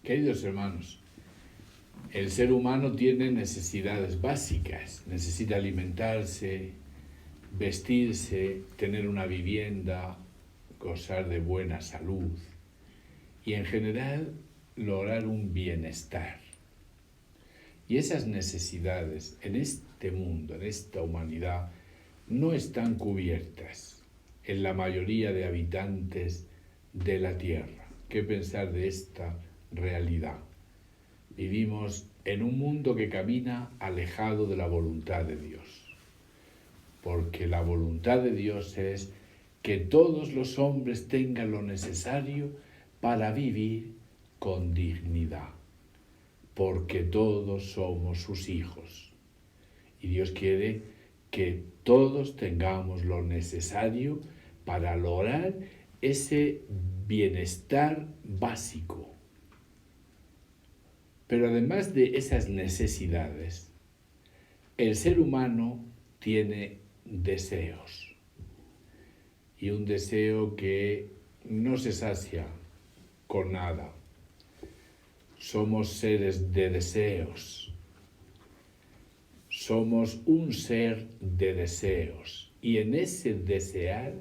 Queridos hermanos, el ser humano tiene necesidades básicas. Necesita alimentarse, vestirse, tener una vivienda, gozar de buena salud y en general lograr un bienestar. Y esas necesidades en este mundo, en esta humanidad, no están cubiertas en la mayoría de habitantes de la Tierra. ¿Qué pensar de esta realidad? Vivimos en un mundo que camina alejado de la voluntad de Dios, porque la voluntad de Dios es que todos los hombres tengan lo necesario para vivir con dignidad, porque todos somos sus hijos. Y Dios quiere que todos tengamos lo necesario para lograr ese bienestar básico. Pero además de esas necesidades, el ser humano tiene deseos. Y un deseo que no se sacia con nada. Somos seres de deseos. Somos un ser de deseos. Y en ese desear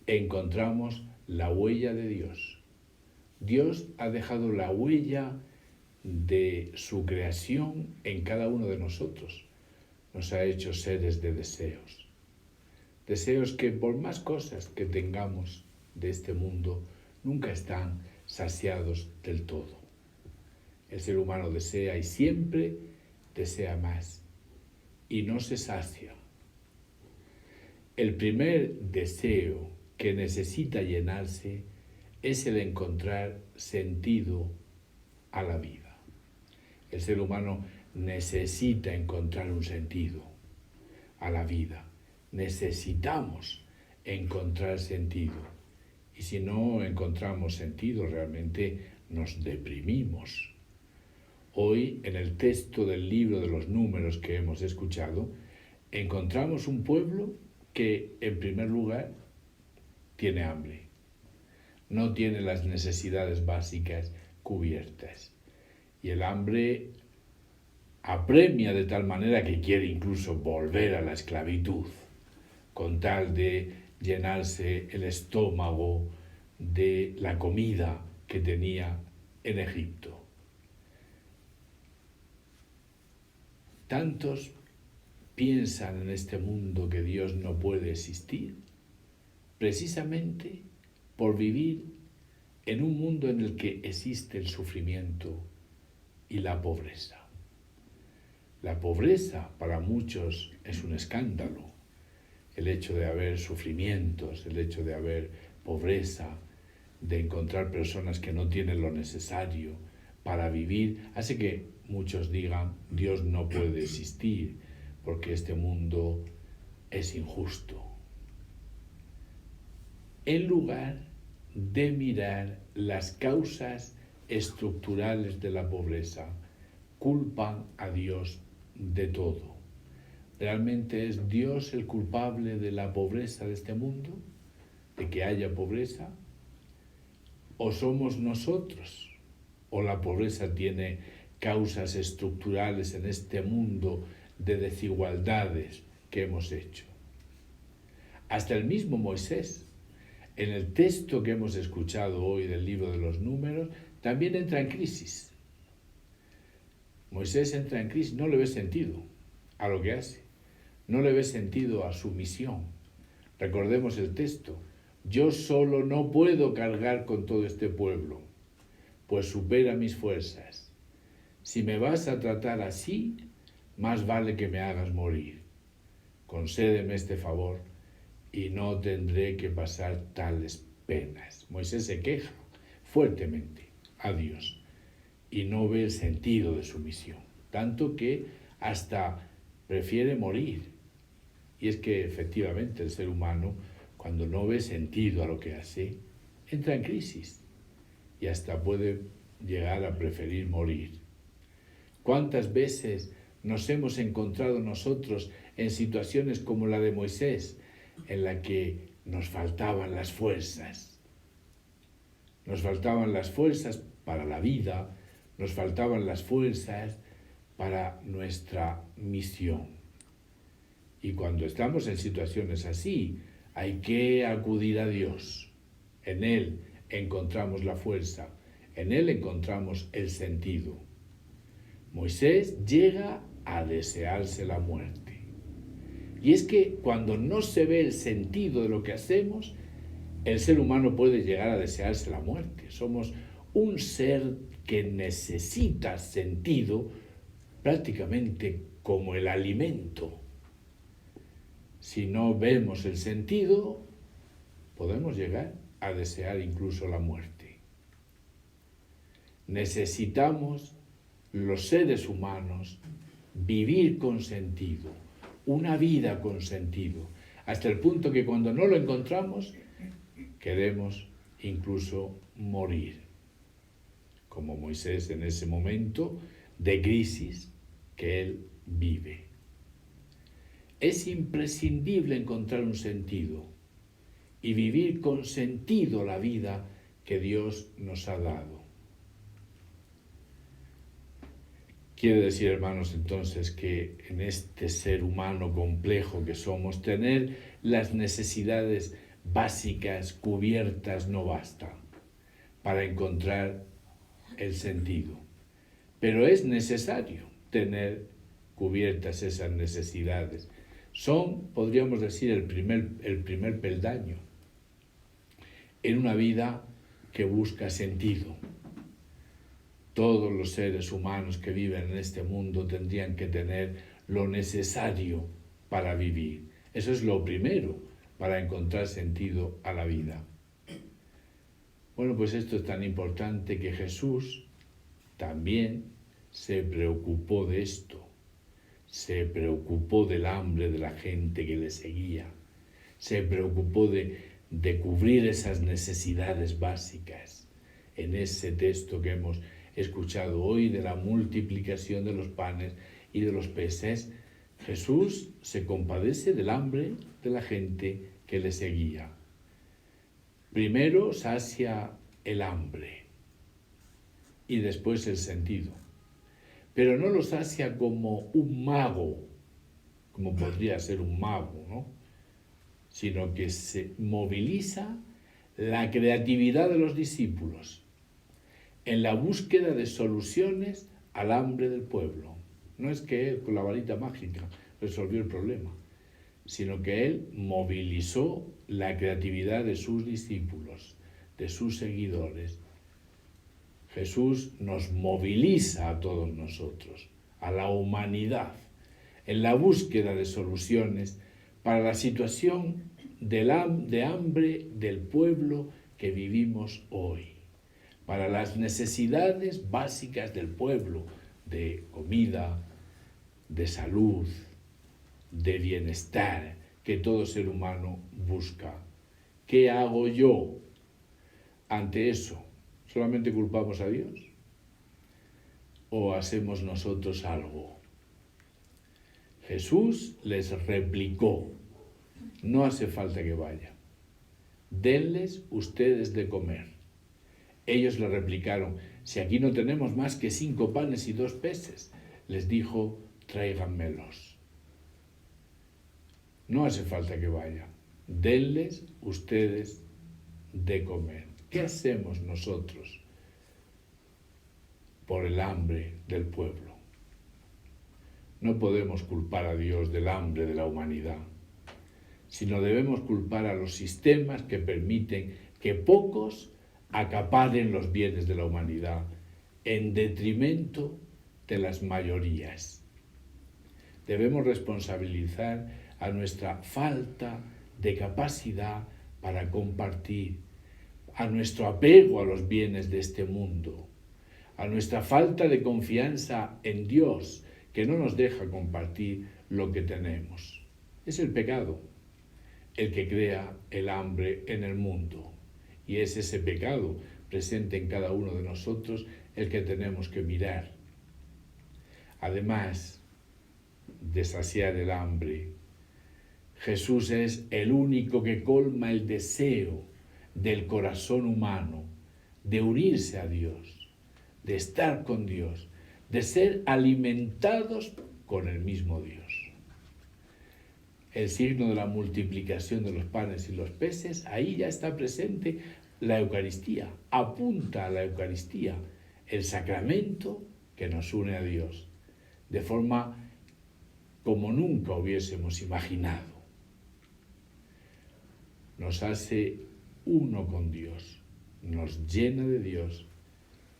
encontramos la huella de Dios. Dios ha dejado la huella de su creación en cada uno de nosotros. Nos ha hecho seres de deseos. Deseos que por más cosas que tengamos de este mundo, nunca están saciados del todo. El ser humano desea y siempre desea más y no se sacia. El primer deseo que necesita llenarse es el encontrar sentido a la vida. El ser humano necesita encontrar un sentido a la vida. Necesitamos encontrar sentido. Y si no encontramos sentido, realmente nos deprimimos. Hoy, en el texto del libro de los Números que hemos escuchado, encontramos un pueblo que, en primer lugar, tiene hambre. No tiene las necesidades básicas cubiertas. Y el hambre apremia de tal manera que quiere incluso volver a la esclavitud, con tal de llenarse el estómago de la comida que tenía en Egipto. Tantos piensan en este mundo que Dios no puede existir, precisamente por vivir en un mundo en el que existe el sufrimiento y la pobreza. La pobreza para muchos es un escándalo. El hecho de haber sufrimientos, el hecho de haber pobreza, de encontrar personas que no tienen lo necesario para vivir, hace que muchos digan, Dios no puede existir porque este mundo es injusto. En lugar de mirar las causas estructurales de la pobreza, culpan a Dios de todo. ¿Realmente es Dios el culpable de la pobreza de este mundo? ¿De que haya pobreza? ¿O somos nosotros? ¿O la pobreza tiene causas estructurales en este mundo de desigualdades que hemos hecho? Hasta el mismo Moisés, en el texto que hemos escuchado hoy del libro de los Números, también entra en crisis. Moisés entra en crisis, no le ve sentido a lo que hace, no le ve sentido a su misión. Recordemos el texto, yo solo no puedo cargar con todo este pueblo, pues supera mis fuerzas. Si me vas a tratar así, más vale que me hagas morir. Concédeme este favor y no tendré que pasar tales penas. Moisés se queja fuertemente a Dios y no ve el sentido de su misión, tanto que hasta prefiere morir. Y es que efectivamente el ser humano, cuando no ve sentido a lo que hace, entra en crisis y hasta puede llegar a preferir morir. ¿Cuántas veces nos hemos encontrado nosotros en situaciones como la de Moisés, en la que nos faltaban las fuerzas? Nos faltaban las fuerzas para la vida, nos faltaban las fuerzas para nuestra misión. Y cuando estamos en situaciones así, hay que acudir a Dios. En Él encontramos la fuerza, en Él encontramos el sentido. Moisés llega a desearse la muerte. Y es que cuando no se ve el sentido de lo que hacemos, el ser humano puede llegar a desearse la muerte. Somos un ser que necesita sentido prácticamente como el alimento. Si no vemos el sentido, podemos llegar a desear incluso la muerte. Necesitamos, los seres humanos, vivir con sentido, una vida con sentido, hasta el punto que cuando no lo encontramos, queremos incluso morir, como Moisés en ese momento de crisis que él vive. Es imprescindible encontrar un sentido y vivir con sentido la vida que Dios nos ha dado. Quiere decir, hermanos, entonces que en este ser humano complejo que somos, tener las necesidades básicas cubiertas no basta para encontrar el sentido. Pero es necesario tener cubiertas esas necesidades. Son, podríamos decir, el primer peldaño en una vida que busca sentido. Todos los seres humanos que viven en este mundo tendrían que tener lo necesario para vivir. Eso es lo primero para encontrar sentido a la vida. Bueno, pues esto es tan importante que Jesús también se preocupó de esto. Se preocupó del hambre de la gente que le seguía. Se preocupó de cubrir esas necesidades básicas. En ese texto que hemos escuchado hoy de la multiplicación de los panes y de los peces, Jesús se compadece del hambre de la gente que le seguía. Primero sacia el hambre y después el sentido. Pero no lo sacia como un mago, como podría ser un mago, ¿no? Sino que se moviliza la creatividad de los discípulos en la búsqueda de soluciones al hambre del pueblo. No es que él con la varita mágica resolvió el problema, sino que él movilizó la creatividad de sus discípulos, de sus seguidores. Jesús nos moviliza a todos nosotros, a la humanidad, en la búsqueda de soluciones para la situación de hambre del pueblo que vivimos hoy, para las necesidades básicas del pueblo, de comida, de salud, de bienestar, que todo ser humano busca. ¿Qué hago yo ante eso? ¿Solamente culpamos a Dios? ¿O hacemos nosotros algo? Jesús les replicó: no hace falta que vayan. Denles ustedes de comer. Ellos le replicaron: si aquí no tenemos más que 5 panes y 2 peces. Les dijo: tráiganmelos. No hace falta que vayan. Denles ustedes de comer. ¿Qué hacemos nosotros por el hambre del pueblo? No podemos culpar a Dios del hambre de la humanidad, sino debemos culpar a los sistemas que permiten que pocos acaparen los bienes de la humanidad en detrimento de las mayorías. Debemos responsabilizar a nuestra falta de capacidad para compartir, a nuestro apego a los bienes de este mundo, a nuestra falta de confianza en Dios, que no nos deja compartir lo que tenemos. Es el pecado el que crea el hambre en el mundo, y es ese pecado presente en cada uno de nosotros el que tenemos que mirar. Además de saciar el hambre, Jesús es el único que colma el deseo del corazón humano de unirse a Dios, de estar con Dios, de ser alimentados con el mismo Dios. El signo de la multiplicación de los panes y los peces, ahí ya está presente la Eucaristía, apunta a la Eucaristía, el sacramento que nos une a Dios, de forma como nunca hubiésemos imaginado. Nos hace uno con Dios, nos llena de Dios,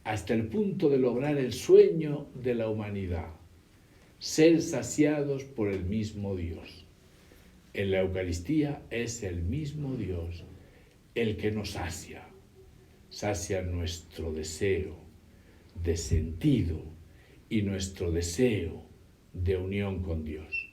hasta el punto de lograr el sueño de la humanidad, ser saciados por el mismo Dios. En la Eucaristía es el mismo Dios el que nos sacia nuestro deseo de sentido y nuestro deseo de unión con Dios.